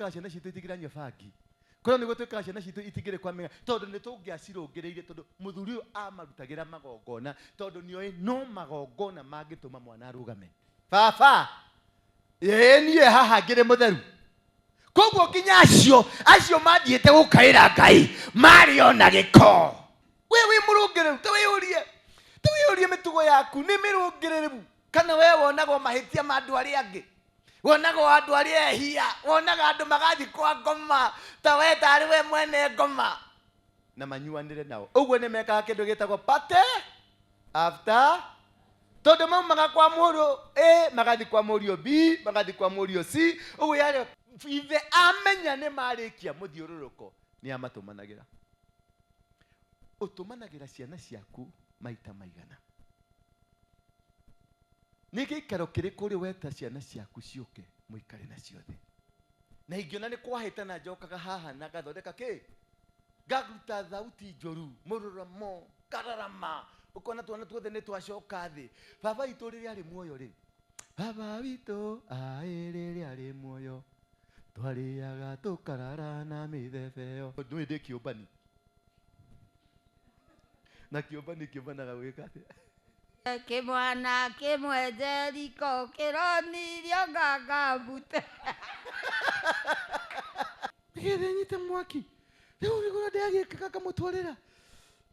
twekaga ciana citũ itigiranye bangi korwo nĩguo twekaga ciana citũ itigire kwamenya tondũ nĩ tũngĩacirũngĩrĩire tondũ mũthuri ũyũ amarutagĩra magongona tondũ nĩoĩ no magongona mangĩtũma mwana arũgame. Baba niĩ haha ngĩrĩ mũtheru koguo nginya acio mathiĩte gũkaĩra Ngai marĩ ona gĩko. We wĩ mũrũngĩrĩru ta wĩyũrie mĩtugo yaku nĩ mĩrũngĩrĩru kana we wonaga mahĩtia ma andũ arĩa angĩ, wonaga andũ arĩa ehia, wonaga andũ magathi kwa ngoma ta we tarĩ we mwene ngoma na manyuanĩre nao. Ũguo nĩ mekaga kĩndũ gĩtagwo party after, tondũ maumaga kwa mũriũ A magathi kwa mũriũ B magathi kwa mũriũ C. Ũguo yarĩ ithe amenya nĩ marĩkia mũthiũrũrũko nĩ amatũmanagĩra. Ũtũmanagĩra ciana ciaku maita maigana? Nĩ gĩikaro kĩrĩkũ ũrĩ weta ciana ciaku ciũke mũikare nacio thĩ? Na ingĩona nĩ kwahĩtana njokaga haha na gathondeka ngaruta thauti njoru mũrũramo kararama ukona twana tuothe nĩ twacoka thĩ. Baba witũ rĩrĩa arĩ muoyo rĩ, baba witũ rĩrĩa arĩ muoyo twarĩaga tũkarara na mĩthebe ĩyo. Ndũĩ ndĩ kĩũmbani na kĩũmbani kĩũmbanaga gwĩka atĩa? Kĩmwana kĩmwe Jeriko kĩronirio ngangambute nĩgetha nyite mwaki. Rĩu nĩguo ndagĩkaga ngamũtwarĩra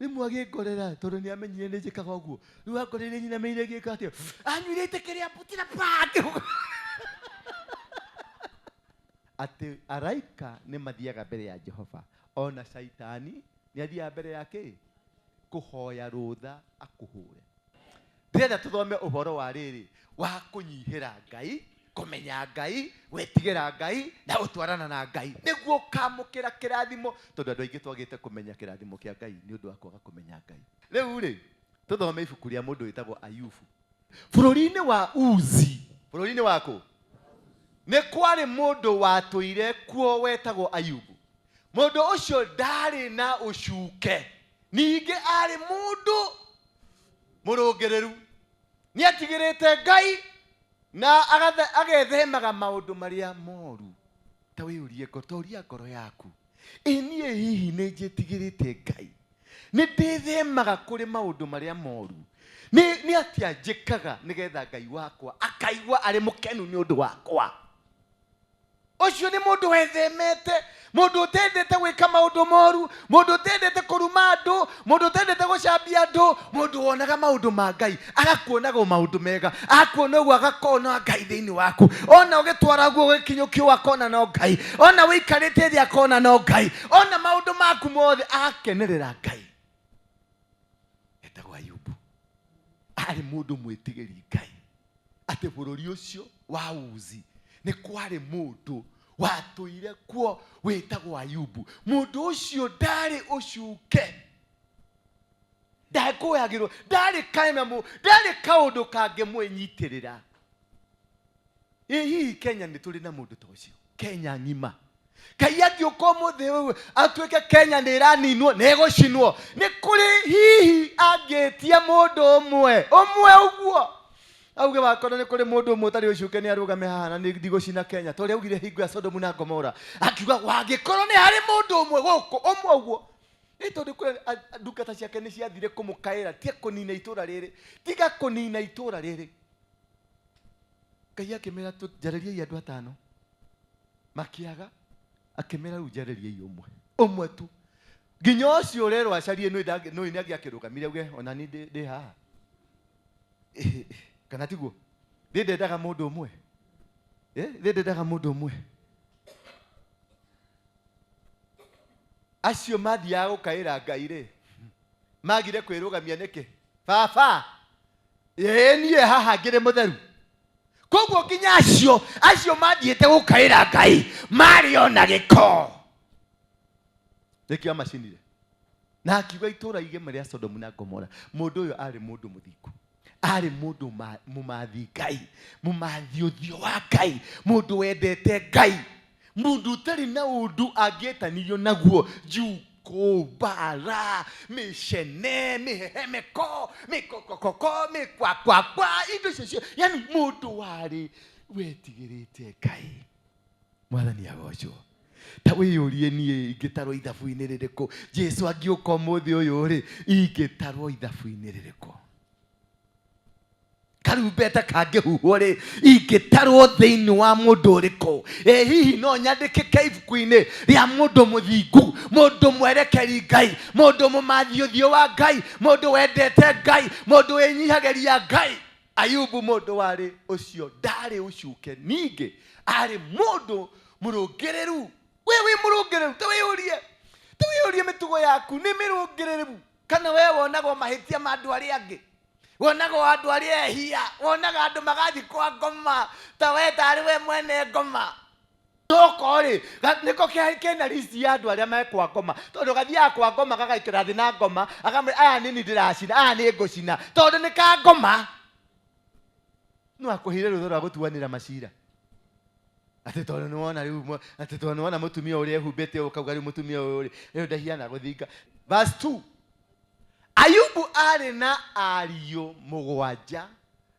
rĩmwe agĩngorera tondũ nĩ amenyire nĩ njĩkaga ũguo. Rĩu angorĩire nyina meire gĩka atĩa anyuire iteke rĩa mbutira pati atĩ araika nĩ mathiaga mbere ya Jehova, ona Saitani nĩ athiaga mbere yake kũhoya rũtha akũhũre. Ndĩrenda tũthome ũhoro wa rĩrĩ wa kũnyihĩra Ngai, kũmenya Ngai, wetigĩra Ngai na gũtwarana na Ngai nĩguo ũkamũkĩra kĩrathimo, tondũ andũ aingĩ twagĩte kũmenya kĩrathimo kĩa Ngai nĩ ũndũ wa kwaga kũmenya Ngai. Rĩu rĩ tũthome ibuku rĩa mũndũ wĩtagwo Ayubu. Bũrũri-inĩ wa Uzi, bũrũri-inĩ wakũ nĩ kwarĩ mũndũ watũire kuo wetagwo Ayubu. Mũndũ ũcio ndarĩ na ũcuke, ningĩ arĩ mũndũ mũrũngĩrĩru, nĩ atigĩrĩte Ngai na agethemaga maũndũ marĩa moru. Ta wĩyũrie toria ngoro yaku, niĩ hihi nĩ njĩtigĩrĩte Ngai, nĩ ndĩthemaga kũrĩ maũndũ marĩa moru, nĩ atĩa njĩkaga nĩgetha Ngai wakwa akaigua arĩ mũkenu nĩ ũndũ wakwa? Ũcio nĩ mũndũ wethemete, mũndũ ũtendete gwĩka maũndũ moru, mũndũ ũtendete kũruma andũ, mũndũ ũtendete gũcambia andũ, mũndũ wonaga maũndũ ma Ngai agakuonaga maũndũ mega, akuona ũguo agakona Ngai thĩinĩ waku. Ona ũgĩtwara guo gĩkinyũkio akona no Ngai, ona wĩikarĩte thĩ akona no Ngai, ona maũndũ maku mothe agakenerera Ngai. Etagwo Ayubu, arĩ mũndũ mwĩtigĩri Ngai. Atĩ bũrũri ũcio wa Uzi nĩ kwarĩ mũndũ watũire kuo wĩtagwo Ayubu. Mũndũ ũcio ndarĩ ũcuke, ndakũyagĩrwo, ndarĩ kaũndũ kangĩmwĩnyitĩrĩra. Hihi Kenya nĩ tũrĩ na mũndũ ta ũcio? Kenya ng'ima. Ngai angĩũka ũmũthĩ ũyũ atuĩke Kenya nĩ ĩraninwo na ĩgũcinwo, nĩ kũrĩ hihi angĩtia mũndũ ũmwe ũguo auge wakorwo nĩ kũrĩ mũndũ ũmwe ũtarĩ ũcuke nĩ arũgame haha na nĩ ndigũcina Kenya ta ũrĩa augire hingo ya Sodomu na Gomora, akiuga wangĩkorwo nĩ harĩ mũndũ ũmwe gũkũ ũmwe ũguo. Nĩ tondũ kwĩ ndungata ciake nĩ ciathire kũmũkaĩra, tiga kũnina itũũra rĩrĩ, tiga kũnina itũũra rĩrĩ. Ngai akĩmera tũjarĩriei andũ atano, makĩaga, akĩmera rĩu jarĩriei ũmwe tu. Nginya ũcio ũrerwo acarie nĩ nĩ agĩakĩrũgamire uge ona ni ndĩ haha kana tiguo ndendaga mũndũ ũmwe, ndendaga mũndũ ũmwe. Acio mathiaga gũkaĩra Ngai rĩ, magire kwĩrũgamia nĩkĩ? Baba niĩ haha ngĩrĩ mũtheru. Koguo nginya acio mathiĩte gũkaĩra Ngai marĩ ona gĩko. Nĩkĩo amacinire na akiuga itũũra igĩme rĩa Sodomu na Gomora. Mũndũ ũyũ arĩ mũndũ mũthingu, arĩ mũndũ mũmathi Ngai, mũmathi ũthiũ wa Ngai, mũndũ wendete Ngai, mũndũ ũtarĩ na ũndũ angĩtanĩrio naguo, njuko, mbara, mĩcene, mĩhehemeko, mĩkokokoko, mĩkwakwakwa, indo icio. Yani mũndũ warĩ wetigĩrĩte Ngai. Mwathani agocwo. Ta wĩyũrie niĩ ingĩtarwo ithabu-inĩ rĩrĩkũ. Jesu angĩũka ũmũthĩ ũyũ rĩ, ingĩtarwo ithabu-inĩ rĩrĩkũ. Karumbeta kangĩhuhwo rĩ, ingĩtarwo thĩinĩ wa mũndũ ũrĩkũ. Hihi no nyandĩkĩke ibuku-inĩ rĩa mũndũ mũthingu, mũndũ mwerekeri Ngai, mũndũ mũmathi ũthiũ wa Ngai, mũndũ wendete Ngai, mũndũ wĩnyihagĩria Ngai. Ayubu mũndũ warĩ ũcio ndarĩ ũcuke, ningĩ arĩ mũndũ mũrũngĩrĩru. We wĩ mũrũngĩrĩru, ta wĩyũrie mĩtugo yaku nĩ mĩrũngĩrĩru, kana we wonaga mahĩtia ma andũ arĩa angĩ, wonaga andũ arĩa ehia, wonaga andũ magathi kwa ngoma, ta we tarĩ we mwene ngoma. Noko rĩ, nĩko kena listi ya andũ arĩa mekwa ngoma, tondũ gathiaga kwa ngoma gagaikĩra thĩ na ngoma, akamwĩra aya nini ndĩracina, aya nĩ ngũcina, tondũ nĩ ka ngoma. No akũhire rũtho rwa gũtuanĩra macira. Ati tondũ nĩwona rĩu, ati tondũ nĩwona mũtumia ũrĩa ehumbĩte ũkauga rĩu mũtumia ũyũ rĩu ndahiana gũthinga. Verse 2. Ayubu arĩ na ariũ mũgwanja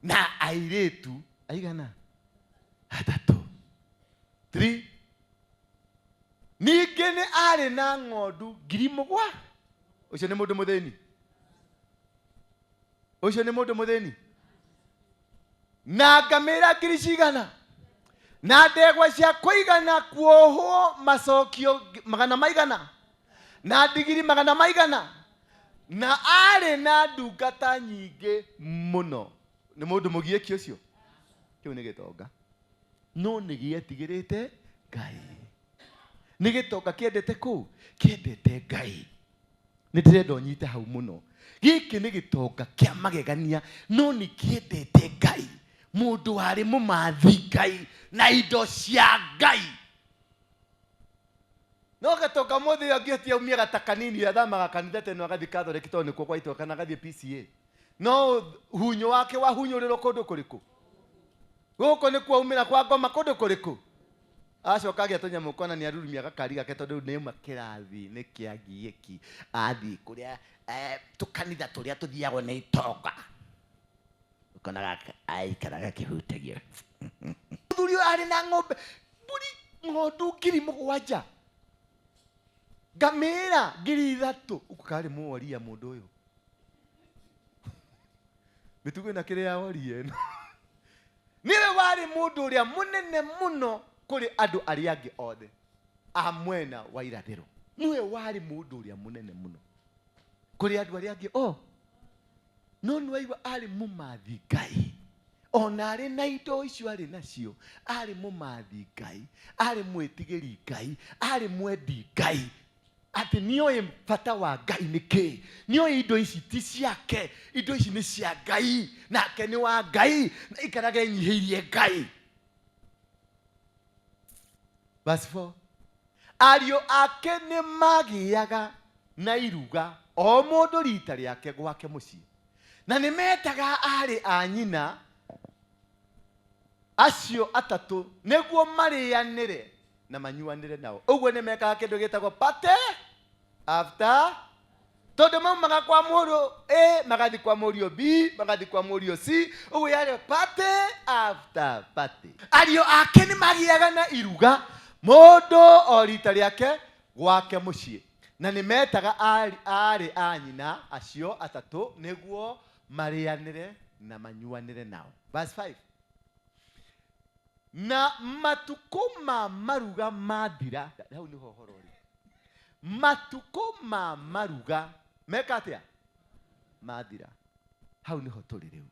na airĩtu aigana? 3. Ningĩ nĩ arĩ na ng'ondu 7,000. Ũcio nĩ mũndũ mũthĩni. Ũcio nĩ mũndũ mũthĩni. Na ngamĩra 100,000. Na ndegwa cia kũigana kuohwo macokio 100,000. Na ndigiri 100,000. Na arĩ na ndungata nyingĩ mũno. Nĩ mũndũ mũgiĩki ũcio. Kĩu nĩ gĩtonga. No nĩ gĩetigĩrĩte Ngai. Nĩ gĩtonga kĩendete kũ? Kĩendete Ngai. Nĩ ndĩrenda ũnyite hau mũno. Gĩkĩ nĩ gĩtonga kĩa magegania, no nĩ kĩendete Ngai. Mũndũ warĩ mũmathi Ngai na indo cia Ngai. No gatoka mũthĩ angĩtia umia gata kanini athamaga kanitha teno agathi Catholic tondũ nĩkuo kwaitwo kana agathi PCA. No hunyo wake wahunyũrĩrwo kũndũ kũrĩkũ? Gũkũ nĩkuo umĩra kwa ngoma kũndũ kũrĩkũ? Acoka agĩa tũnyamũ kona nĩ arurumia gakari gake tondũ nĩuma kĩrathi-inĩ kĩa giĩki. Athiĩ kũrĩa tũkanitha tũrĩa tũthiagwo nĩ itonga. Ũkonaga aikaraga kĩhutagio. Mũthuri ũyũ arĩ na ng'ombe, mbũri, ng'ondu 7,000. Ngamĩra 3,000. Ũkarĩ mũoria mũndũ ũyũ. Mĩtugo ĩna kĩrĩa ya woria ĩno. Niwe warĩ mũndũ ũrĩa mũnene mũno kũrĩ andũ arĩa angĩ othe a mwena wa irathĩro. Niwe warĩ mũndũ ũrĩa mũnene mũno kũrĩ andũ arĩa angĩ. No nĩwaigua arĩ mũmathi Ngai. Ona arĩ na indo icio arĩ nacio, arĩ mũmathi Ngai, arĩ mwĩtigĩri Ngai, arĩ mwendi Ngai. Ati nĩoĩ bata wa Ngai nĩkĩ. Nĩoĩ indo ici ti ciake, indo ici nĩ cia Ngai, nake nĩ wa Ngai, na ikaraga enyihĩirie Ngai. Verse 4. Ariũ ake nĩ magĩaga na iruga o mũndũ rita rĩake gwake mũciĩ, na nĩ metaga arĩ a nyina acio atatũ nĩguo marĩanĩre na manyuanĩre nao. Ũguo nĩ mekaga kĩndũ gĩtagwo party after. Tondũ maumaga kwa mũriũ A magathi kwa mũriũ B magathi kwa mũriũ C. Ũguo yarĩ party after party. Ariũ ake nĩ magĩaga na iruga mũndũ o rita rĩake gwake mũciĩ, na nĩ metaga arĩ a nyina acio atatũ nĩguo marĩanĩre na manyuanĩre nao. Verse 5. Na matukũ ma maruga mathira. Hau nĩho ũhoro ũrĩ. Matukũ ma maruga meka atĩa? Mathira. Hau nĩho tũrĩ rĩu.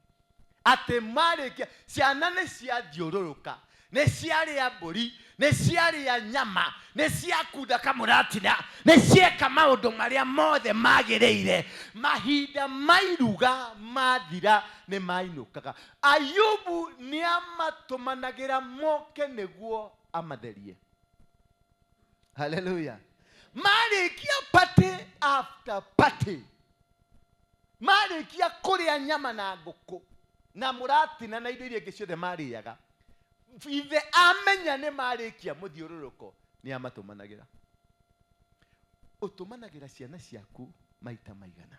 Atĩ marĩkia ciana nĩ ciathiũrũrũka, nĩ ciarĩa mbũri, nĩ ciarĩa nyama, nĩ ciakunda kamũratina, nĩ cieka maũndũ marĩa mothe magĩrĩire. Mahinda mairuga mathira nĩ mainũkaga. Ayubu nĩ amatũmanagĩra moke nĩguo amatherie. Hallelujah. Marĩkia party after party, marĩkia kũrĩa nyama na ngũkũ na mũratina na indo iria ingĩ ciothe marĩaga, ithe amenya nĩ marĩkia mũthiũrũrũko nĩ amatũmanagĩra. Ũtũmanagĩra ciana ciaku maita maigana?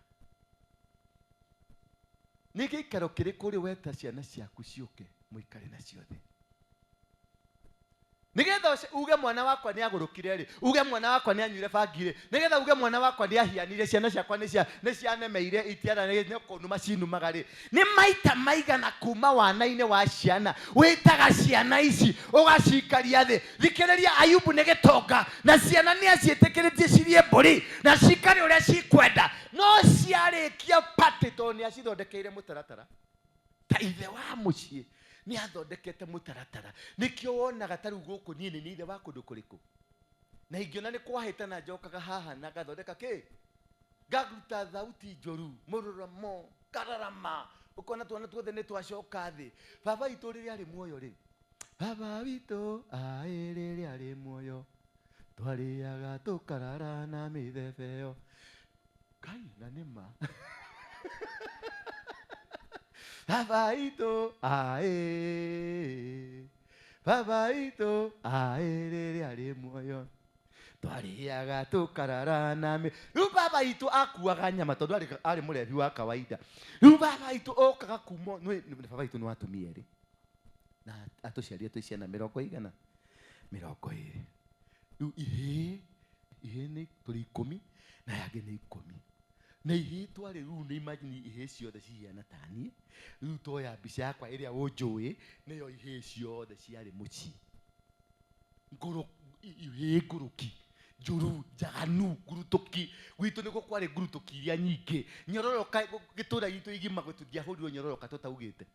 Nĩ gĩikaro kĩrĩkũ ũrĩ weta ciana ciaku ciũke mũikare nacio thĩ? nigetha uge mwana wakwa ni agurukire ri, uge mwana wakwa ni anyuire bangi ri, nigetha uge mwana wakwa ni ahianire, ciana ciakwa ni cianemeire itiara ni kunuma cinumaga ri, ni maita maigana kuma wana-ini wa ciana witaga ciana ici ugacikaria thi. Thikiriria Ayubu ni gitonga na ciana ni aciitikiritie cirie mburi na cikari uria cikwenda, no ciarikia pati to ni acithondekeire mutaratara. Ta ithe wa mucii ni athondekete mutaratara, nikio wonaga taru guku ni ithe wa kundu kuriku, na ingiona ni kwahita na njokaga haha na gathondeka ki garuta thauti njoru mururamo kararama ukona twana tuothe ni twacoka thi. Baba itu riri ari muoyo ri, baba witu ae riri ari muoyo, twariaga tukarara na mithebeo kai na nima baba itu ae, baba itu ae riri ari muoyo, twariaga tukarara na riu baba itu akuaga nyama tondu ari murebi wa kawaida. Riu baba itu okaga kumo baba itu ni watumia ri na atuciaria tu ciana 20 riu ihe ni turi 10 na yangi ni 10 na ihe twari riu ni imagine ihe ciothe ciana tani. Riu toya mbica yakwa iria unjui niyo ihe ciothe ciari muci nguru ihe nguruki njuru njaganu ngurutuki gwitu niko kwari ngurutuki iria nyingi nyororoka gitura gitu igima gwetuthia hurio nyororoka tutaugite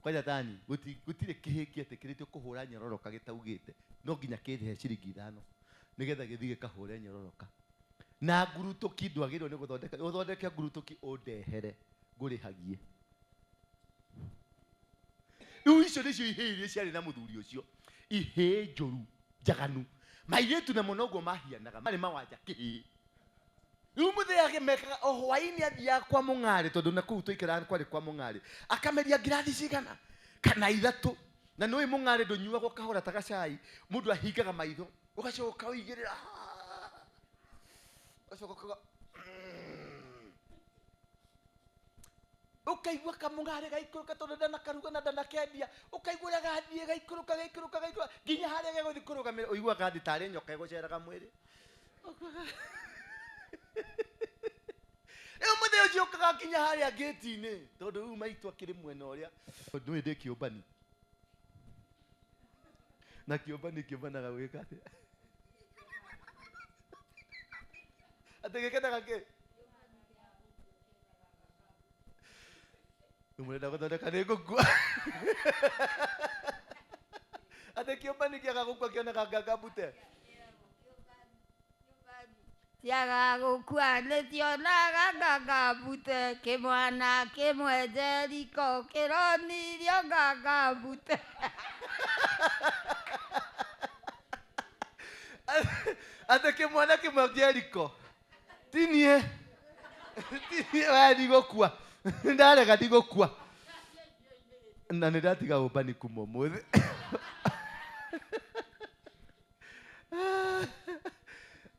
kwaja tani gutire kihiki atikiritio kuhura nyororoka gitaugite no nginya kithe ciringi 5 nigetha githige kahure nyororoka na ngurutuki ndwagirwo ni guthondeke ngurutuki undehere ngurihagie. Riu icio nicio ihe iria ciari na muthuri ucio, ihe njuru njaganu mairetu na muno guo mahianaga mari mawanja kihi. Riu mutheyage mekaga o hwaini athia kwa mung'ari tondu na kuu tuikara kwari kwa mung'ari akameria ngirathi cigana kana 3 na nui mung'ari ndunyuagwo kahora ta gacai mundu ahingaga maitho ugacoka uigirira ugacoka ukaigua kamung'ari gaikuruka tondu ndana karuga na ndana kendia ukaigua gathie gaikuruka nginya haria geguthi kurugamira uigua gathi tari nyoka iguceraga mwiri. Riu muthenya ucio ukaga nginya haria gate-ini tondu riu maitu akiri mwena uria ndu ndi kiumbani na kiumbanaga gwika atia ati gikenaga ki umurenda guthondeka ni gukua ati kiumbani kiaga gukua kionaga ngangambute ciaga gukua nĩ cionaga ngangambute kĩmwana kĩmwe Jeriko kĩronirio ngangambute. Ate kĩmwana kĩmwe Jeriko tinie we ndigũkua ndarega ndigũkua na nĩ ndatiga ũmbani kuma ũmũthĩ.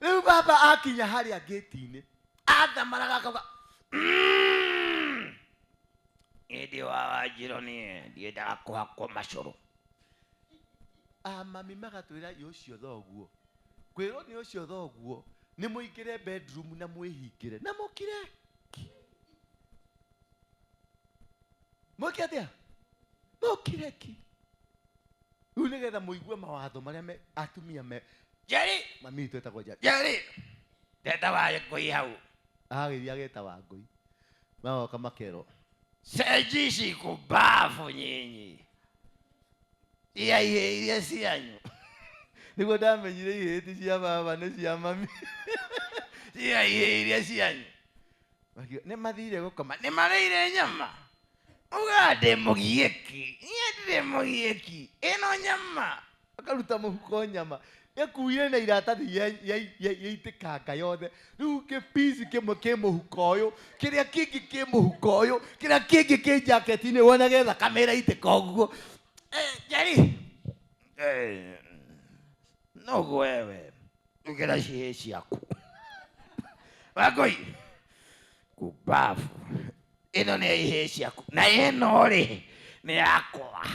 Riu baba akinya haria gate-ini athamaraga akauga ndi wa Wanjiru nie ndiendaga kuhakwo macuru. Mami magatwira ucio thoguo kwirwo ni ucio thoguo ni muingire bedroom na mwihingire na mukire mukiatia mukire ki riu nigetha muigue mawatho maria atumia me Jerry mami twetagwo Jerry ndeta wa ngui hau agithia geta wa ngui magoka makero cenjici kubafu nyinyi ihe iria cianyu niguo ndamenyire ihe ti cia baba nĩ cia mami ihe iria cianyu nĩ mathire gũkoma nĩ marĩire nyama uga ndĩ mũgiĩki ndĩ mũgiĩki ĩno nyama akaruta mũhuko nyama yakuire na iratathi yaitikanga yothe riu kĩpici kĩmwe kĩ mũhuko ũyũ kĩrĩa kĩngĩ kĩ mũhuko ũyũ kĩrĩa kĩngĩ kĩ jaketi-inĩ wonage thakame ĩraitĩka ũguo. Jerry noguo wewe ugera ciĩ ciaku Wangui kubafu ĩno nĩ ihe ciaku na ĩno rĩ nĩ yakwa.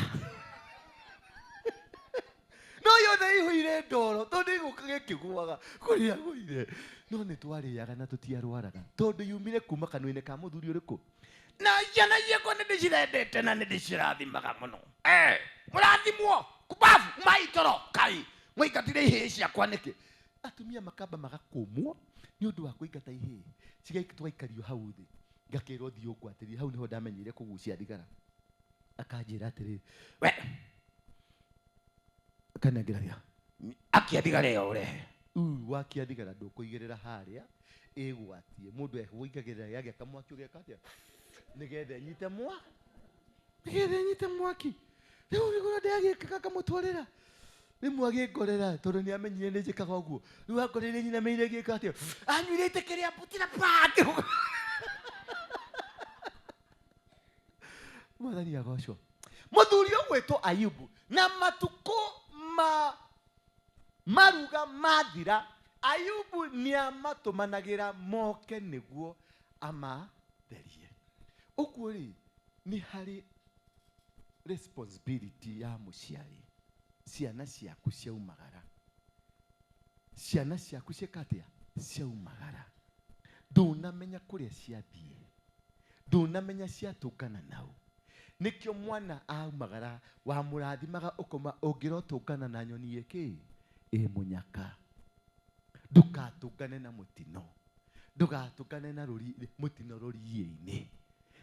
no yothe ihũire ndoro tondũ igũka gĩkĩgũaga kũrĩa agũire no nĩ twarĩaga na tũtiarwaraga tondũ yumire kuma kanua-inĩ ka mũthuri ũrĩkũ na ciana ciakwa nĩ ndĩcirendete na nĩ ndĩcirathimaga mũno mũrathimwo kubabu maitoro kai mwaingatire ihĩĩ ciakwa nĩkĩ atumia makamba magakũmwo nĩ ũndũ wa kũingata ihĩĩ tũgaikario hau thĩ ngakĩrwo thiĩ ũngwatĩrie hau nĩho ndamenyire kũgucia thigara akanjĩra atĩrĩ we akanengera rĩa akia thigara ĩyo ũrehe wakia thigara ndũkũigĩrĩra harĩa ĩgwatie mũndũ egũigagĩrĩra yagĩa kamwaki ũgeka atĩa nĩgetha nyite mwaki rĩu nĩguo ndagĩkaga kamũtwarĩra rĩmwe agĩngorera tondũ nĩ amenyire nĩ njĩkaga ũguo rĩu angoreire nyina meire gĩka atĩa anyuire iteke rĩa mbũtira pake mwathani agocwo mũthuri ũgwĩtwo Ayubu na matukũ maruga mathira Ayubu nĩ amatũmanagĩra moke nĩguo amatherie ũguo rĩ nĩ harĩ responsibility ya mũciari ciana ciaku ciaumagara ciana ciaku ciakatia ciaumagara ndũnamenya kũrĩa ciathiĩ ndũnamenya ciatũngana nao nikio mwana aumagara wa mũrathimaga ũkoma ũngĩrotũngana na nyoni ĩkĩ mũnyaka ndũgatũngane na mũtino ndũgatũngane na mũtino rũriĩ-inĩ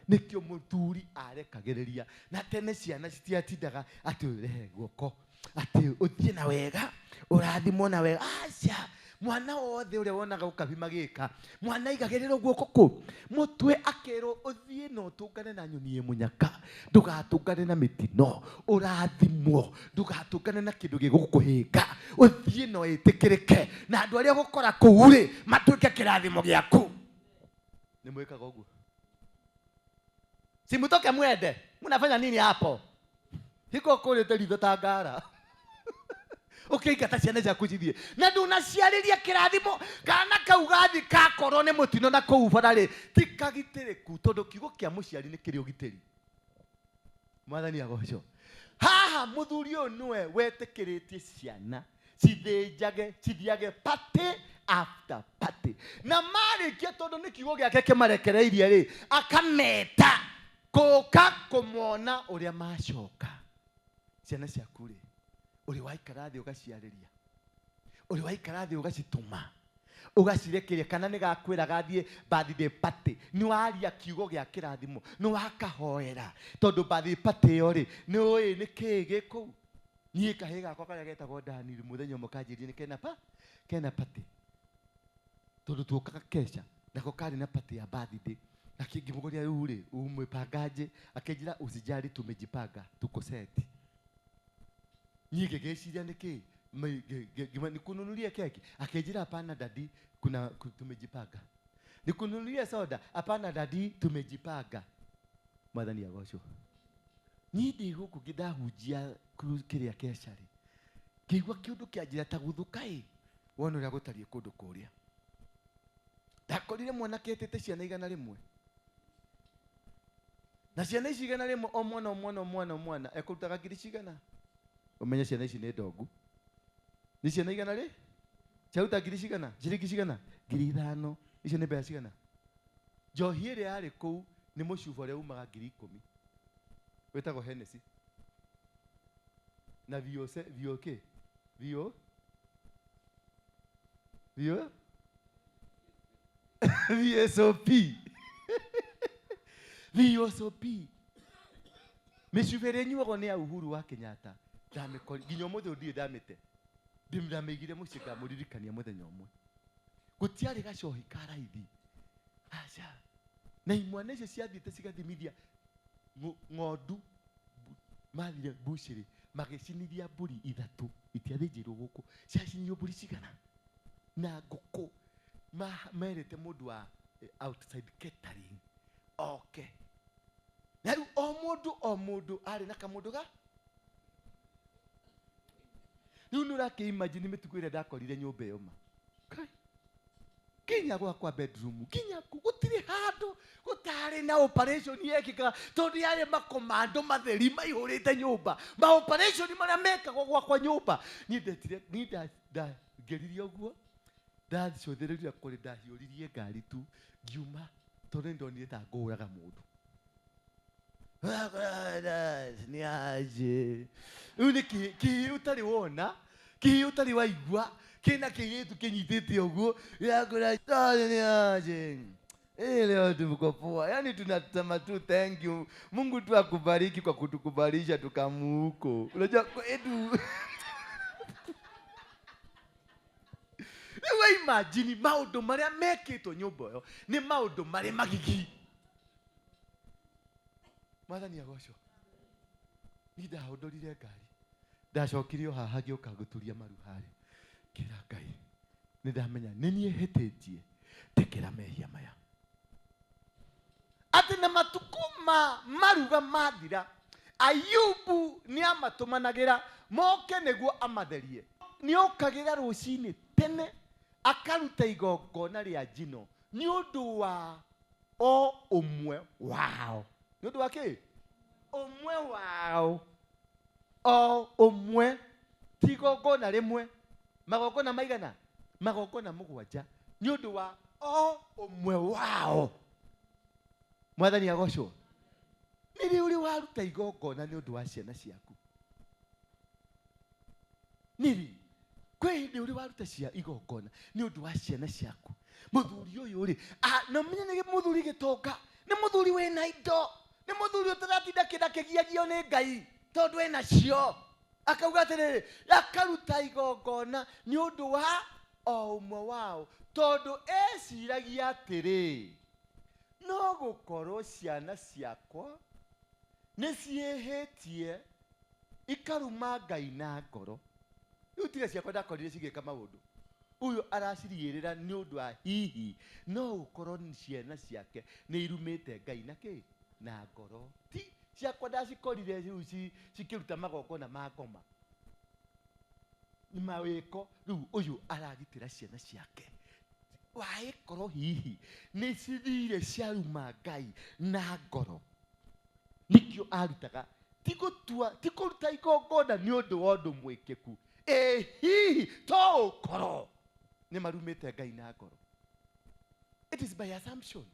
nikio mũthuri arekagĩrĩria na tene ciana citiatindaga atĩ ũrehe guoko atĩ ũthiĩ na wega ũrathimwo na wega aca mwana wothe ũrĩa wonaga ũkabi magĩka mwana igagĩrĩrwo guoko kũ mũtwe akerwo ũthiĩ na ũtũngane na nyoni mũnyaka ndũgatũngane na mĩtino ũrathimwo ndũgatũngane na kĩndũ gĩgũkũhĩnga ũthiĩ na wĩtĩkĩrĩke na andũ arĩa gũkora kũu rĩ matuĩke kĩrathimo gĩaku nĩ mwĩkaga ũguo si mtoke mwende mnafanya nini hapo hiko kule telitho tangara ũkĩingata ciana ciaku cithiĩ na ndũnaciarĩria kĩrathimo kana kau gathi kakorwo nĩ mũtino na kũu bara rĩ ti kagitĩrĩku tondũ kiugo kĩa mũciari nĩ kĩrĩ ũgitĩri mwathani agocwo haha mũthuri ũyũ nĩwe wetĩkĩrĩtie ciana cithiage party after party na marĩkia tondũ nĩ kiugo gĩake kĩmarekereirie rĩ akameta kũka kũmona ũrĩa macoka ciana ciaku rĩ ũrĩ waikara thĩ ũgaciarĩria ũrĩ waikara thĩ ũgacitũma ũgacirekeria kana nĩ gakwĩra gathiĩ birthday party nĩ waria kiugo gĩa kĩrathimo nĩ wakahoera tondũ birthday party ĩyo rĩ nĩ ũĩ nĩ kĩĩ gĩkũu niĩ kahĩĩ gakwa karĩa getagwo Daniel mũthenya ũmwe kanjĩrire nĩ kena party tondũ tuokaga kesha nako karĩ na party ya birthday akingĩmũgoria rĩu rĩ umĩpangaje akĩnjĩra usijali tumejipanga tuko set niĩ ngĩgĩciria nĩkĩ nikununulie keki akĩnjĩra hapana dadi tumejipanga nikununulie soda hapana dadi tumejipanga mwathani agocwo niĩ ndĩ gũkũ ngĩndahunjia kĩrĩa kesha rĩ ngĩigua kĩũndũ kĩanjĩra ta guthũka wona ũrĩa gũtariĩ kũndũ kũrĩa ndakorire mwanake etĩte ciana igana rĩmwe na ciana ici igana rĩmwe o mwana ekũrutaga ngiri cigana ũmenye ciana ici nĩ ndongu nĩ ciana igana rĩ ciaruta ngiri cigana ciringi cigana ngiri 5 icio nĩ mbeca cigana njohi ĩrĩa yarĩ kũu nĩ mũcuba ũrĩa umaga ngiri 10 wĩtagwo Hennessy na VSOP VSOP mĩcuba ĩrĩa nyuagwo nĩ ya Uhuru wa Kenyatta ndamĩkori nginya ũmũthĩ ndirĩ ndamĩte ndamĩigire mũciĩ ngamũririkania mũthenya ũmwe gũtiarĩ gacohi ka raithi aca na imwana icio ciathiĩte cigathimithia ng'ondu mathire mbucĩrĩ magĩcinithia mbũri 3 itiathĩnjĩirwo gũkũ ciacinio mbũri cigana na ngũkũ merĩte mũndũ wa outside catering okay na rĩu o mũndũ arĩ na kamũndũ ga rĩu nĩ ũrakĩimagine mĩtugo ĩrĩa ndakorire nyũmba ĩyo ma nginya gwakwa bedroom nginya gutire handu gutari na operation yekika tondu yale makomando matheri maihurite nyumba ma operation maria mekagwo gwakwa nyumba ni ndetire ni ngeririe uguo ndacothereria kuri ndahiuririe ngari tu ngiuma tondu ndonire ta nguraga mundu ni aje uni ki utari wona ki utari waigua kina kigetu kinyitete uguo yakura ni aje leo tuko poa yani tunatama tu thank you Mungu tu akubariki kwa kutukubalisha tukamuko unajua kwetu Ewe imagine maundu maria mekitwo nyumba yo ni maundu mari magigi Mwathani agocwo ni ndahondorire ngari ndacokirio haha ngioka guturia maru hari kira Ngai ni ndamenya ni nie hetitie tekera mehia maya ati na matukuma maruga mathira Ayubu ni amatumanagira moke neguo amatherie ni okagira rucini tene akaruta igongona ria njino ni undu wa o umwe wao ni undu wa ki umwe wao o umwe tigongona rimwe magongona maigana magongona mugwanja ni undu wa o umwe wao Mwathani agocwo niri uri waruta igongona ni undu wa ciana ciaku niri kwe ni uri waruta cia igongona ni undu wa ciana ciaku muthuri uyu uri no menye ni muthuri gitonga ni muthuri wena indo ni muthuri utaratinda kidakigiagio ni Ngai tondu ena cio akauga atiriri akaruta igongona ni undu wa o umwe wao tondu eciragia atiri no gukorwo ciana ciakwa ni ciehetie ikaruma Ngai na ngoro riu tiga ciakwa ndakorire cigika maundu uyu aracirigirira ni undu wa hihi no ukorwo ni ciana ciake ni irumite Ngai na ki na ngoro ti ciakwa ndacikorire riu cikiruta magongona ma ngoma ni mawiko riu uyu aragitira ciana ciake waikoro hihi ni cithire ciaruma Ngai na ngoro nikio arutaga tikuruta igongona ni undu wa undu mwikiku hihi to ukoro ni marumite Ngai na ngoro it is by assumption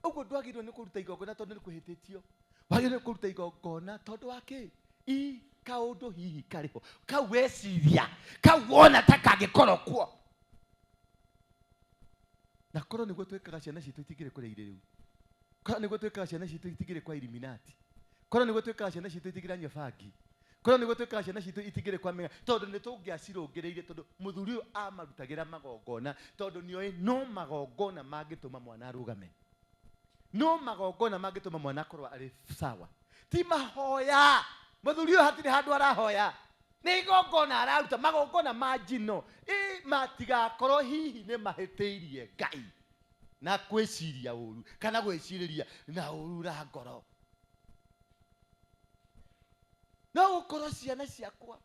ugo ndwagirwo ni kuruta igongona tondu ni kuhitetio wagirwo ni kuruta igongona tondu wa ki kaundu hihi kariho kau weciria kau wona ta kangikorwo kuo na korwo niguo twikaga ciana citu itigire kuri ire riu korwo niguo twikaga ciana citu itigire kwa Illuminati korwo niguo twikaga ciana citu itigire nyua bangi korwo niguo twikaga ciana citu itigire kwa menga tondu ni tungiacirungireire tondu muthuri uyu amarutagira magongona tondu nioi no magongona mangituma mwana arugame no magongona mangituma mwana akorwo ari sawa ti mahoya muthuri uyu hatiri handu arahoya ni igongona araruta magongona ma njino matigakorwo hihi ni mahitiirie Ngai na gwiciria uru kana gwiciriria na uru ra ngoro no ukorwo ciana ciakwa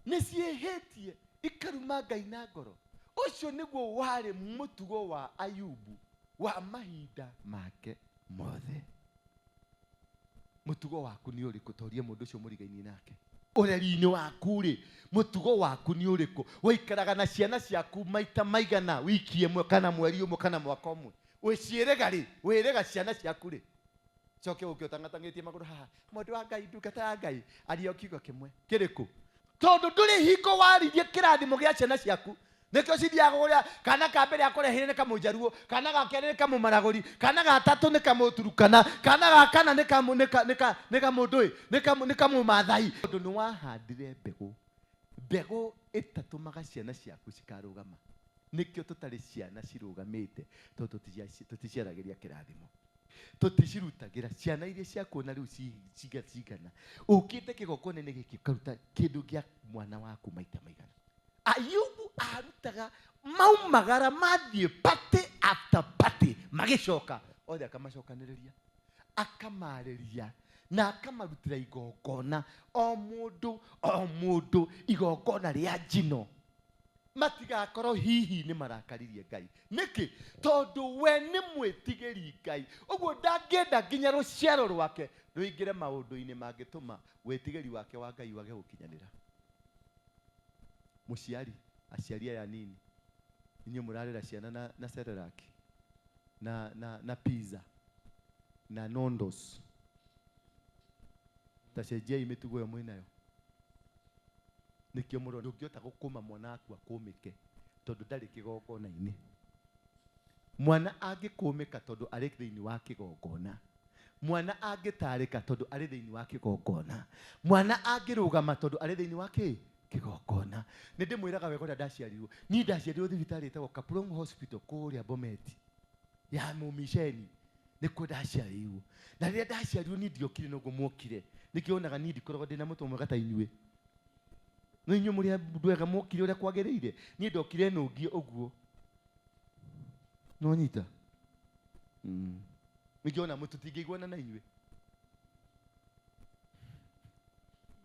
ni ciehetie ikaruma Ngai na ngoro ucio niguo wari mutugo wa Ayubu wa mahinda make mothe mutugo waku ni uriku torie mundu ucio murigaini nake ureri-ini waku ri mutugo waku ni uriku waikaraga na ciana ciaku maita maigana wiki imwe kana mweri umwe kana mwaka umwe wicirega ri wirega ciana ciaku ri coke ukio tangatangitie maguru haha mundu wa Ngai ndungata ya Ngai ario kiugo kimwe kiriku tondu nduri hingo waririe kirathimo gia ciana ciaku nikio cithiaga uria kana ka mbere akorehire ni kamunjaruo kana ga kere ni kamumaraguri kana ga tatu ni kamuturukana kana ga kana ni kamundui ni kamumathai tondu ni wahandire mbegu itatumaga ciana ciaku cikarugama nikio tutari ciana cirugamite tondu tuticiaragiria kirathimo tuticirutagira ciana iria ciakuona riu cigana ukite kigongona-ini giki karuta kindu gia mwana waku maita maigana Ayubu arutaga maumagara mathie party after party magicoka othe akamacokaniriria akamariria na akamarutira igongona o mundu igongona ria njino matigakorwo hihi nĩ marakaririe Ngai. Nĩkĩ? Tondũ we nĩ mwĩtigĩri Ngai. Ũguo ndangĩenda nginya rũciaro rwake rũingĩre maũndũ-inĩ mangĩtũma wĩtigĩri wake wa Ngai wage gũkinyanĩra. Mũciari, aciari aya nini, inyuĩ mũrarera ciana na Cerelac na pizza na noodles. Tacenjiai mĩtugo ĩyo mwĩnayo. Nĩkĩo mũrona ndũngĩhota gũkũma mwana waku akũmĩke tondũ ndarĩ kĩgongona-inĩ. Mwana angĩkũmĩka tondũ arĩ thĩinĩ wa kĩgongona. Mwana angĩtarĩka tondũ arĩ thĩinĩ wa kĩgongona. Mwana angĩrũgama tondũ arĩ thĩinĩ wa kĩgongona. Nĩ ndĩmwĩraga wega ũrĩa ndaciarirwo. Niĩ ndaciarirwo thibitarĩ ĩtagwo Kaplong Hospital kũrĩa Bomet ya Mũmiceni. Nĩkuo ndaciarirwo. Na rĩrĩa ndaciarirwo niĩ ndiokire noguo muokire. Nĩkĩo wonaga niĩ ndikoragwo ndĩna mũtwe mwega ta inyuĩ. No inyuĩ mũrĩ andũ ega muokire ũrĩa kwagĩrĩire. Niĩ ndokire nũngie ũguo. No nyita. Nĩkĩona mũtũtingĩiguana na inyuĩ.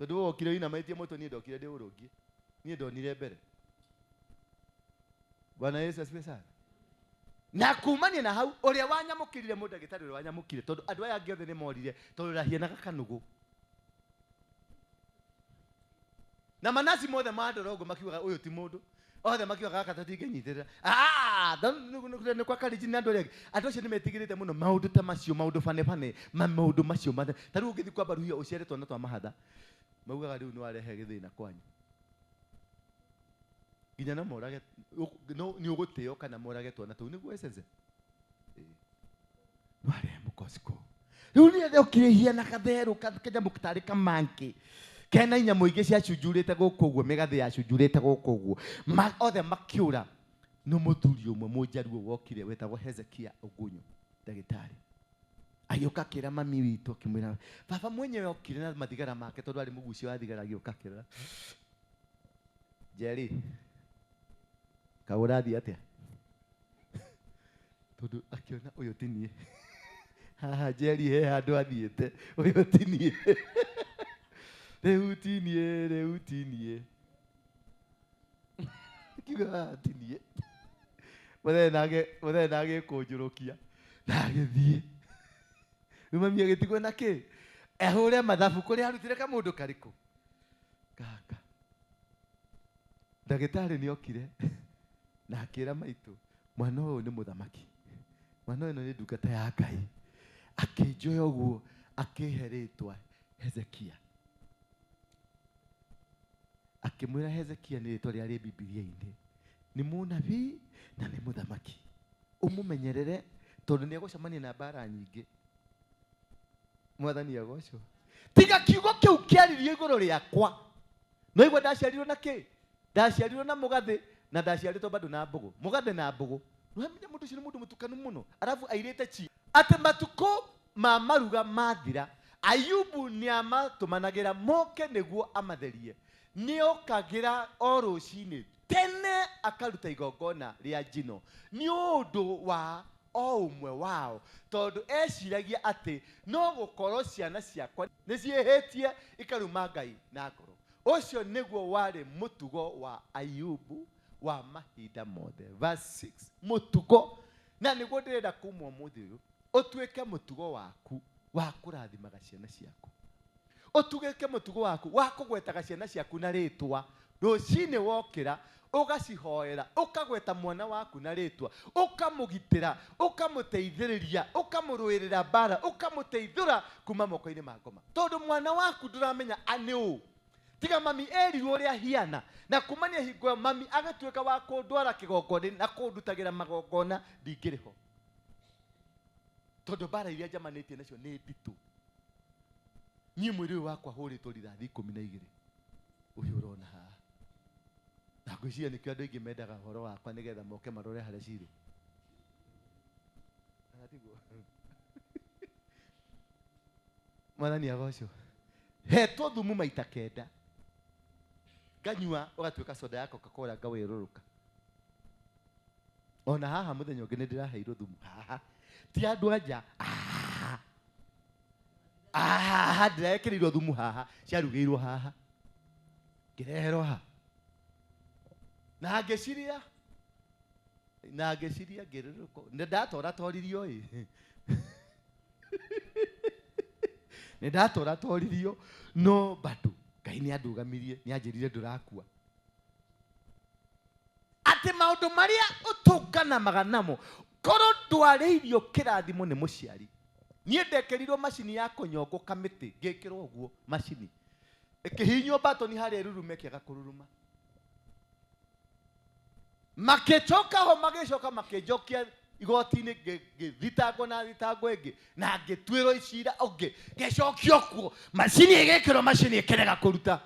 Tondũ wokire inamaitie mũtwe niĩ ndokire ndĩũrũngie. Niĩ ndonire mbere. Bwana Yesu asifiwe sana. Na kumania na hau ũrĩa wanyamũkĩrire mũndagĩtarĩ ũrĩa wanyamũkire tondũ andũ aya angĩ othe nĩ morire tondũ rahianaga kanũgũ. Na manasi mothe mandora ũguo makiugaga ũyũ ti mũndũ. Othe makiugaga gaka tũtingĩnyitĩrĩra. Nĩ kwa kariji na andũ arĩa angĩ. Andũ acio nĩ metigĩrĩte mũno maũndũ ta macio, maũndũ bane maũndũ macio mathe. Ta rĩu ũngĩthiĩ kwamba ruhia ũciare twana twa mahatha. Maugaga rĩu nĩ warehe gĩthĩna kwanyu. Nginya no morage nĩ ũgũtĩo kana morage twana tũu nĩguo essence. Wale mũkosiko. Rĩu nĩ thokire na katherũ kanyamũ tarĩ kamanki. Kena inyamũ ingĩ ciacunjurĩte gũkũ ũguo, mĩgathĩ yacunjurĩte gũkũ ũguo. Othe makiũra. Nĩ mũthuri ũmwe mũnjaruo wokire wetagwo Hezekia Ogunyo, ndagĩtarĩ. Agĩũka akĩra mami witũ akĩmwĩra, baba mwenyewe okire na mathigara make tondũ arĩ mũgucio wa thigara, agĩũka akĩra. Jerry, kaũrathiĩ atĩa? Tondũ akiona ũyũ ti niĩ. Haha Jerry he handũ athiĩte, ũyũ ti niĩ. Rĩu ti niĩ. Kiuga ti niĩ. Mũthenya nage kũnjũrũkia. Na agĩthiĩ. Rĩu mami agĩtigwo na kĩ? Ehũre mathabu kũrĩa arutire kamũndũ karĩkũ? Kaka. Ndagĩtarĩ nĩ okire na akĩra maitũ, mwana ũyũ nĩ mũthamaki. Mwana ũyũ nĩ ndungata ya Ngai. Akĩnjoya ũguo akĩhe rĩtwa Hezekia. Akĩmwĩra Hezekia nĩ rĩtwa rĩarĩ Bibilia-inĩ. Nĩ mũnabii na nĩ mũthamaki. Ũmũmenyerere tondũ nĩ egũcemania na mbara nyingĩ. Mwathani agocwo. Tiga kiugo kĩu kĩaririe igũrũ rĩakwa. No igua ndaciarirwo na kĩ? Ndaciarirwo na mũgathĩ na ndaciarĩtwo bado na mbũgũ. Mũgathĩ na mbũgũ. Nĩwamenya mũndũ ũcio nĩ mũndũ mũtukanu mũno. Arabu airĩte chi. Atĩ matukũ ma maruga mathira, Ayubu nĩ amatũmanagĩra moke nĩguo amatherie. Nĩ okagĩra o rũcinĩ tene akaruta igongona rĩa njino. Nĩ ũndũ wa o ũmwe wao. Tondũ eciragia atĩ no gũkorwo ciana ciakwa nĩ ciĩhĩtie ikaruma Ngai na ngoro. Ũcio nĩguo warĩ mũtugo wa Ayubu wa mahinda mothe. Verse 6. Mũtugo. Na nĩguo ndĩrenda kuma ũmũthĩ ũyũ ũtuĩke mũtugo waku wa kũrathimaga ciana ciaku. Ũtugĩke mũtugo waku wa kũgwetaga ciana ciaku na rĩtwa. Rũcinĩ wokĩra ũgacihoera, ũkagweta mwana waku na rĩtwa, ũkamũgitĩra, ũkamũteithĩrĩria, ũkamũrũĩrĩra mbara, ũkamũteithũra kuma moko-inĩ ma ngoma. Tondũ mwana waku ndũramenya anĩ ũũ. Tiga mami erirwo ũrĩa hiana na kumania hingo mami agatuĩka wa kũndwara kĩgongona na kũndutagĩra magongona ndingĩrĩ ho. Tondũ mbara iria njamanĩtie nacio nĩ nditũ. Niĩ mwĩrĩ ũyũ wakwa hũrĩtwo rithathi 12. Ũyũ ũrona haha. Na ngwĩciria nĩkĩo andũ aingĩ mendaga ũhoro wakwa nĩgetha moke marore harĩa cirĩ. Mwathani agocwo. Hetwo thumu maita 9. Nganyua ũgatuĩka soda yako Coca-Cola ngawĩrũrũka. Ona haha mũthenya ũngĩ nĩ ndĩraheirwo thumu haha. Ti andũ anja. Ndĩrekĩrĩirwo thumu haha. Ciarugĩirwo haha. Ngĩreherwo haha. na ngĩciria ngĩrũrũko nĩ ndatora nĩ ndatora no bado Ngai nĩ andũgamirie nĩ anjĩrire ndũrakua atĩ maũndũ marĩa ũtũnganamaga namo korwo ndwarĩirio kĩrathimo nĩ mũciari. Niĩ ndekerirwo macini ya kũnyongwo kamĩtĩ ngĩkĩrwo ũguo macini ĩkĩhinywo batoni harĩa ĩrurume kĩaga kũruruma makĩcoka ho magĩcoka makĩnjokia igoti-inĩ ngĩthitangwo na thitango ĩngĩ na ngĩtuĩrwo icira ũngĩ ngĩcokio kuo macini ĩgĩkĩrwo macini ĩkĩrega kũruta.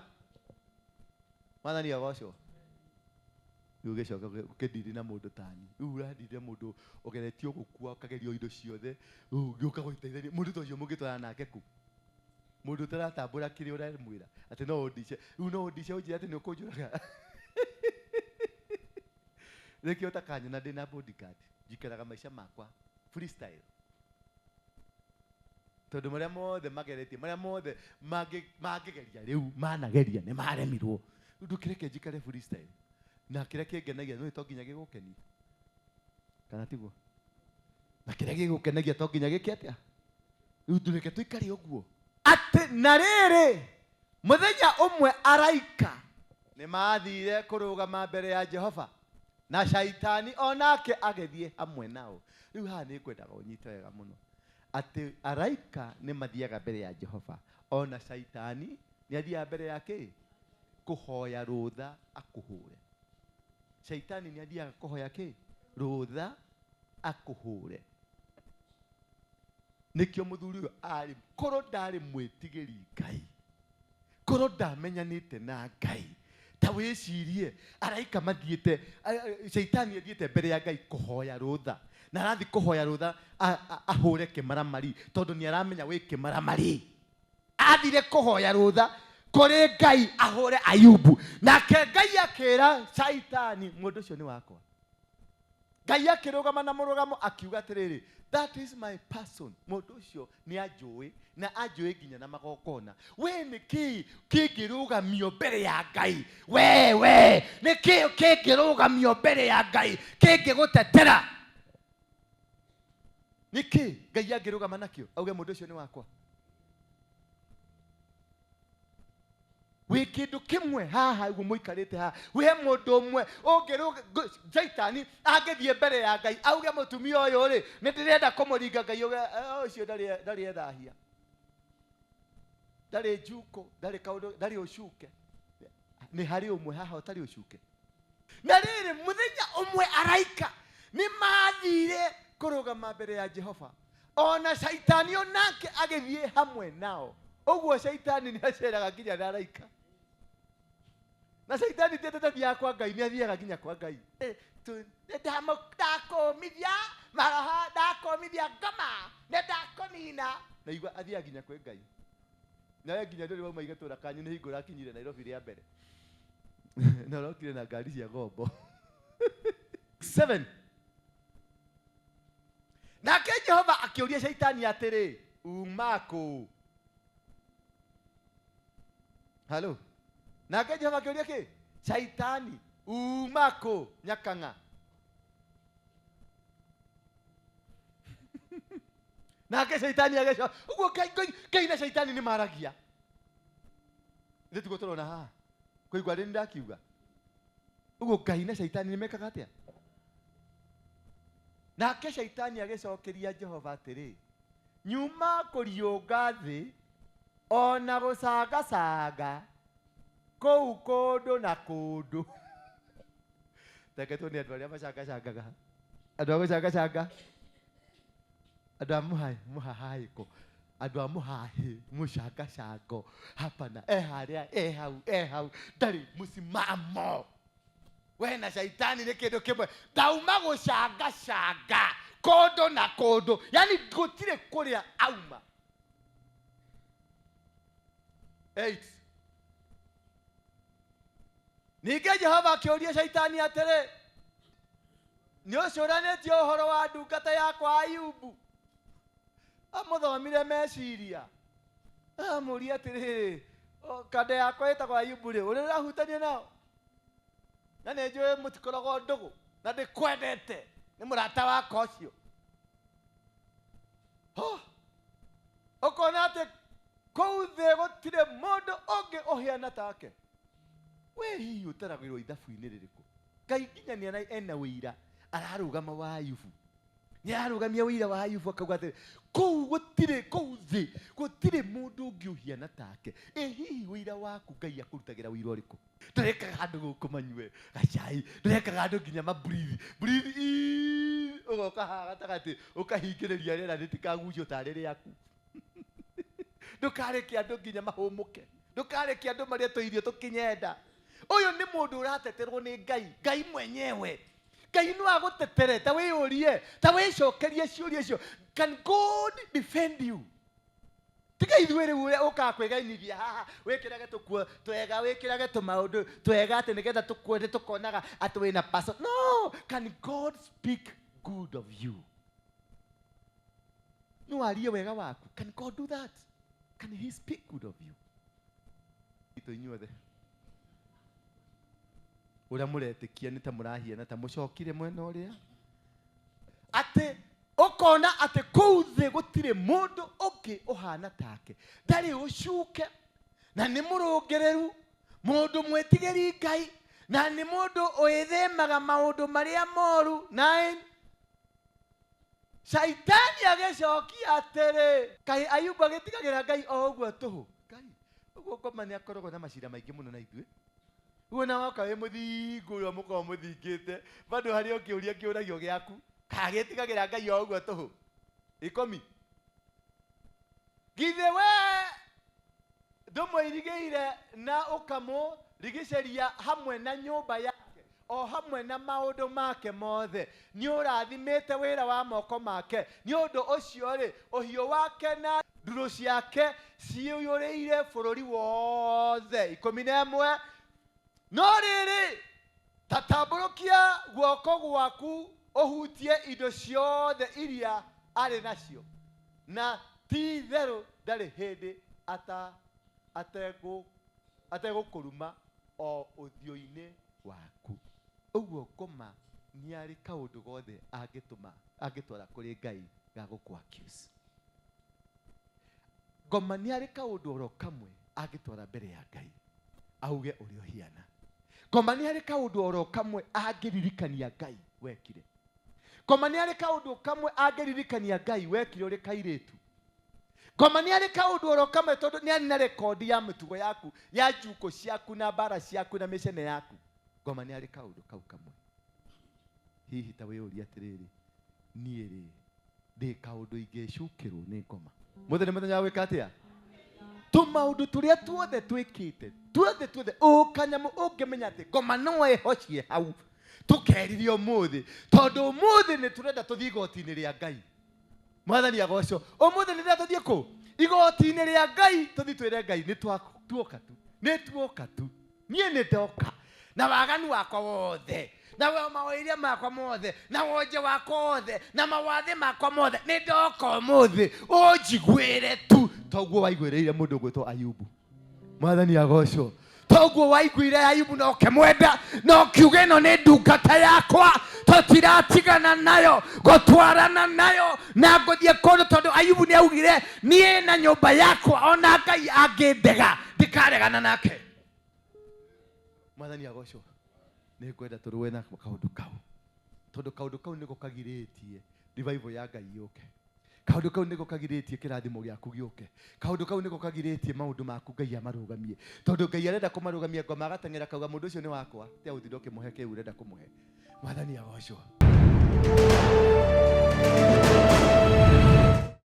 Mwathani agocwo rĩu gĩcoka ũkĩndiri na mũndũ tani rĩu ũrandire mũndũ ũgeretio gũkua ũkagerio indo ciothe ũgĩũka gũteithania mũndũ ta ũcio mũngĩtwara nake ku mũndũ ũtaratambũra kĩrĩa ũramwĩra atĩ no ũndice rĩu no ũndice ũnjĩre atĩ nĩ ũkũnjũraga rĩkĩ ũtakanyona ndĩna bodyguard njikaraga maica makwa freestyle tondũ marĩa mothe mageretie marĩa mothe mangĩgeria rĩu manageria nĩ maremirwo rĩu ndũkĩreke njikare freestyle na kĩrĩa kĩngenagia no to nginya gĩgũkenia kana tiguo na kĩrĩa gĩgũkenagia to nginya gĩke atĩa rĩu ndũreke tũikare ũguo atĩ na rĩrĩ mũthenya ũmwe araika nĩ mathire kũrũgama mbere ya Jehova na shaitani onake agĩthiĩ hamwe nao. Rĩu haha nĩ ngwendaga ũnyite wega mũno atĩ araika nĩ mathiaga mbere ya Jehova ona shaitani nĩ athiaga mbere yake kũhoya rũtha akũhũre. Shaitani nĩ athiaga kũhoya kĩ rũtha akũhũre. Nĩkĩo mũthuri ũyũ arĩ korwo ndarĩ mwĩtigĩri Ngai korwo ndamenyanĩte na Ngai ta wĩcirie araika mathiĩte shaitani athiĩte mbere ya Ngai kũhoya rũtha na arathi kũhoya rũtha ahũre kĩmaramari tondũ nĩ aramenya wĩ kĩmaramari athire kũhoya rũtha kũrĩ Ngai ahũre Ayubu nake Ngai akĩra shaitani mũndũ ũcio nĩ wakwa. Ngai akĩrũgama na mũrũgamo akiuga atĩrĩrĩ that is my person. Mũndũ ũcio nĩ anjũĩ na anjũĩ nginya na magokona. We nĩkĩ kĩngĩrũgamio mbere ya Ngai? We nĩkĩ kĩngĩrũgamio mbere ya Ngai kĩngĩgũtetera? Nĩkĩ Ngai angĩrũgama nakĩo auge mũndũ ũcio nĩ wakwa? We kĩndũ kĩmwe haha ũguo mũikarĩte haha we mũndũ ũmwe ũngĩrũga shaitani angĩthiĩ mbere ya Ngai auge mũtumia ũyũ rĩ nĩ ndĩrenda kũmũringa Ngai ũcio ndarĩ ethahia ndarĩ njuko ndarĩ kaũndũ ndarĩ ũcuke nĩ harĩ ũmwe haha ũtarĩ ũcuke. Na rĩrĩ mũthenya ũmwe araika nĩ mathire kũrũgama mbere ya Jehova ona shaitani onake agĩthiĩ hamwe nao. Ũguo shaitani nĩ aceraga nginya na araika na shaitani tetete kwa Ngai nĩ athiaga nginya kwa Ngai ndakũmithia maraha ndakũmithia ngoma ndakũnina na igua athiaga nginya kwa Ngai. Nawe nginya ndũrĩ wauma igatũra kanyu nĩ hingo ũrakinyire Nairobi rĩa mbere na ũrokire na ngari cia ngombo 7. Nake Jehova akĩũria shaitani atĩrĩ umako. Halo. Nake Jehova akĩũria kĩ? Shaitani umako nyakanga. Nake shaitani agĩcoka ũguo Ngai na shaitani nĩ maragia. Nĩ tugo tũrona haha. Kũigua rĩrĩa ndakiuga. Ũguo Ngai na shaitani nĩ mekaga atĩa? Nake shaitani agĩcokeria Jehova atĩrĩ nyuma kũriũnga thĩ ona gũcangacaga kũu kũndũ na kũndũ. Reke tuone andũ arĩa macangacangaga andũ a gũcangacanga andũ a mũhahayĩko andũ a mũhahĩ mũcangacango hapana harĩa hau ndarĩ mũsimamo. We na shaitani nĩ kĩndũ kĩmwe ndauma gũcangacanga kũndũ na kũndũ yani gũtirĩ kũrĩa auma. 8. Ningĩ Jehova akĩũria shaitani atĩrĩ nĩ ũcũranĩtie ũhoro wa ndungata yakwa Ayubu? Amũthomire meciria amũria atĩrĩ kanda yakwa ĩtagwo Ayubu rĩ ũrĩ ũrahutania nao? na nĩ njũĩ mũtikoragwo ndũgũ na ndĩkwendete nĩ mũrata wakwa ũcio ũkona atĩ kũu thĩ gũtirĩ mũndũ ũngĩ ũhiana take we hihi ũtaragĩrwo ithabu-inĩ rĩrĩkũ Ngai nginya ena wĩira ararũgama wa Ayubu nĩararũgamia wĩira wa Ayubu akauga atĩ kũu gũtirĩ kũu thĩ gũtirĩ mũndũ ũngĩ ũhiana take hihi wĩira waku Ngai akũrutagĩra wĩira ũrĩkũ ndarekaga andũ gũkũ manyue gacai ndarekaga andũ nginya breathe ũgoka haha gatagatĩ ũkahingĩrĩria rĩera rĩtikagucio tarĩ rĩaku ndũkareke andũ nginya mahũmũke ndũkareke andũ marĩe tũirio tũkinyenda ũyũ nĩ mũndũ ũrateterwo nĩ Ngai mwenyewe Ngai no agũtetere ta wĩyũrie ta wĩcokerie ciũria icio can God defend you tiga ithuĩ rĩu ũkaga kwĩgainithia haha wĩkĩrage tũkuo twega wĩkĩrage tũmaũndũ twega atĩ nĩgetha tũkwende tũkonaga atĩ wĩna person no can God speak good of you no arie wega waku can God do that can he speak good of you ito inyuothe ũrĩa mũretĩkia nĩ ta mũrahiana ta mũcokire mwena ũrĩa atĩ ũkona atĩ kũu thĩ gũtirĩ mũndũ ũngĩ ũhana take ndarĩ ũcuke na nĩ mũrũngĩrĩru mũndũ mwĩtigĩri Ngai na nĩ mũndũ ũĩthemaga maũndũ marĩa moru 9 Shaitani agĩcokia atĩrĩ Kaĩ Ayubu agĩtigagĩra Ngai o ũguo tũhũ Ngai ũguo ngoma nĩ akoragwo na macira maingĩ mũno na ithuĩ Uona waka we muthingu uria muko muthingite bado hari okiuria kiuragio giaku kagetigagira Ngai o uguo tuhu ikomi githe we ndumwirigeire na ukamo rigiceria hamwe na nyumba yake o hamwe na maundu make mothe ni urathimite wira wa moko make ni undu ucio ri uhio wake na nduru ciake ciuyuriire bururi wothe ikomi na ĩmwe no rĩrĩ tatamburukia guoko gwaku uhutie indo ciothe iria arĩ nacio na ti therũ ndarĩ hĩndĩ ategũkũruma o ũthiũ-inĩ waku ũguo ngoma nĩ arĩ kaũndũ gothe angĩtwara kũrĩ Ngai ga gũkũ accuse ngoma nĩ arĩ kaũndũ oro kamwe angĩtwara mbere ya Ngai auge ũrĩa ũhiana ngoma nĩ arĩ kaũndũ oro kamwe angĩririkania Ngai wekire ngoma nĩ arĩ kaũndũ kamwe angĩririkania Ngai wekire ũrĩ kairĩtu ngoma nĩ arĩ kaũndũ oro kamwe tondũ nĩ arĩ na rekondi ya mĩtugo yaku ya njuko ciaku na mbara ciaku na mĩcene yaku ngoma nĩ arĩ kaũndũ kau kamwe hihi ta wĩyũria atĩrĩrĩ niĩ rĩ ndĩ kaũndũ ingĩcukĩrwo nĩ ngoma mũthenya mũthenya wa gwĩka atĩa tũmaũndũ tũrĩa tuothe twĩkĩte tuothe ũkanyamũ ũngĩmenya atĩ ngoma no ĩhocie hau tũkeririe ũmũthĩ tondũ ũmũthĩ nĩ tũrenda tũthiĩ igoti-inĩ rĩa Ngai mwathani agocwo ũmũthĩ nĩ tũrenda tũthiĩ kũ igoti-inĩ rĩa Ngai tũthiĩ twĩre Ngai nĩ tuoka tu niĩ nĩ ndoka na waganu wakwa wothe na mawĩria makwa mothe na wonje wakwa wothe na mawathe makwa mothe nĩ ndoka ũmũthĩ ũnjiguĩre tu toguo waiguĩrĩire mũndũ gwĩtwo Ayubu mwathani agocwo toguo waiguire Ayubu na ũkĩmwenda na ũkiuga ĩno nĩ ndungata yakwa tũtiratigana nayo gũtwarana nayo na ngũthiĩ kũndũ tondũ Ayubu nĩ augire niĩ na nyũmba yakwa ona Ngai angĩndega ndikaregana nake mwathani agocwo nĩ ngwenda tũrũe na kaũndũ kau tondũ kaũndũ kau nĩko kagirĩtie revival ya Ngai yũke kaũndũ kau nĩko kagirĩtie kĩrathimo gĩaku gĩũke kaũndũ kau nĩko kagirĩtie maũndũ maku Ngai amarũgamie tondũ Ngai arenda kũmarũgamia ngoma agateng'era kauga mũndũ ũcio nĩ wakwa tia ũthiĩ ũkĩmũhe kĩu ũrenda kũmũhe mwathani agocwo